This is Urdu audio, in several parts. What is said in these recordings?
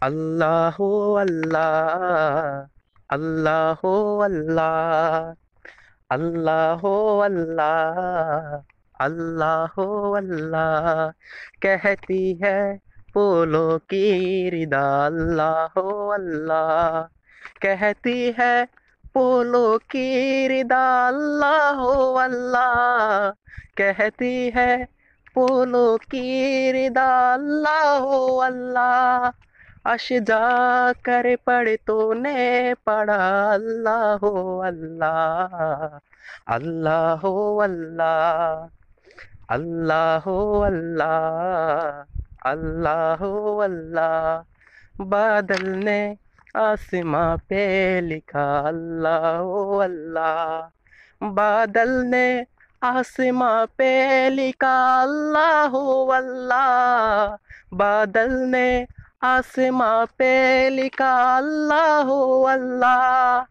اللہ اللہ اللہ اللہ اللہ اللہ اللہ اللہ کہتی ہے پھولوں کی ردا اللہ اللہ کہتی ہے پھولوں کی ردا اللہ اللہ کہتی ہے پھولوں کی ردا اللہ اللہ اشجا کر پڑھ تو نے پڑھا اللہ اللہ اللہ اللہ اللہ اللہ اللہ اللہ بادل نے آسماں پہ لکھا اللہ اللہ بادل نے آسماں پہ لکھا اللہ اللہ بادل نے آسماں پہ لکھا اللہ اللہ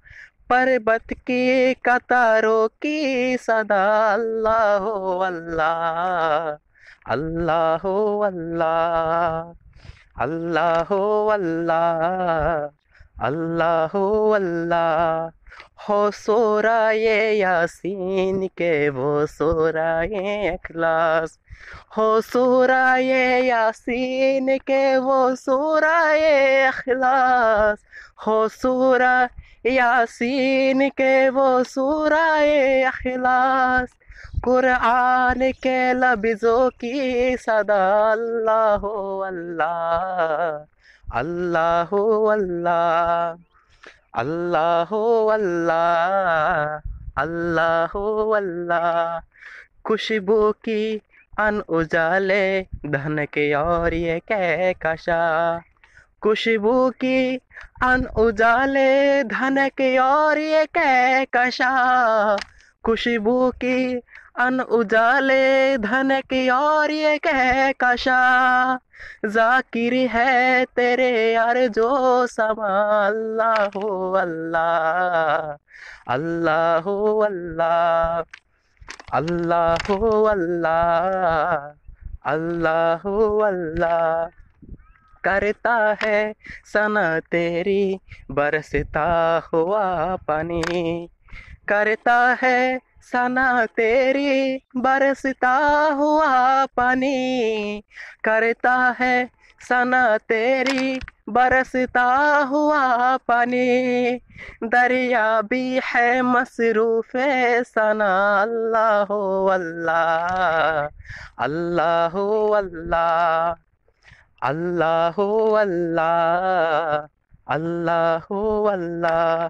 پربت کی قطاروں کی صدا اللہ اللہ اللہ اللہ اللہ اللہ اللہ اللہ ہو سورہ یاسین کے وہ سورہ اخلاص ہو سورہ یاسین کے وہ سورہ اخلاص ہو سورہ یاسین کے وہ سورہ اخلاص قرآن کے لفظوں کی صدا اللہ اللہ اللہ اللہ اللہ اللہ اللہ اللہ خوشبو کی ان اجالے دھن کے اور یہ کہکشا خوشبو کی ان اجالے دھن کی اور یہ کہکشا خوشبو کی ان اجالے دھن کی اور یہ کہکشا ذاکر ہے تیرے ارجو سما اللہ اللہ اللہ اللہ اللہ اللہ اللہ اللہ کرتا ہے ثنا تیری برستا ہوا پانی کرتا ہے ثنا تیری برستا ہوا پانی کرتا ہے ثنا تیری برستا ہوا پانی دریا بھی ہے مصروف ثنا اللہ اللہ اللہ اللہ اللہ اللہ اللہ اللہ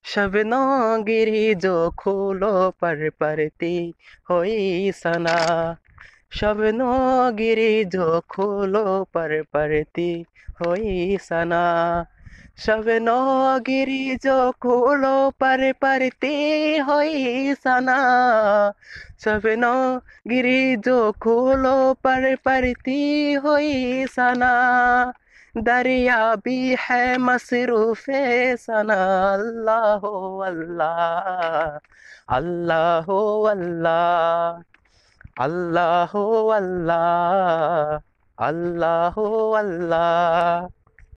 شبنوں گری جو کھولوں پر پڑتی ہوئی ثنا شبنوں گری جو کھولوں پر پڑتی ہوئی ثنا شبنوں گری جو کھولوں پر پڑتی ہوئی ثنا شبنوں گری جو کھولوں پر پڑتی ہوئی ثنا دریا بھی ہے مصروف ثنا اللہ اللہ اللہ اللہ اللہ اللہ اللہ اللہ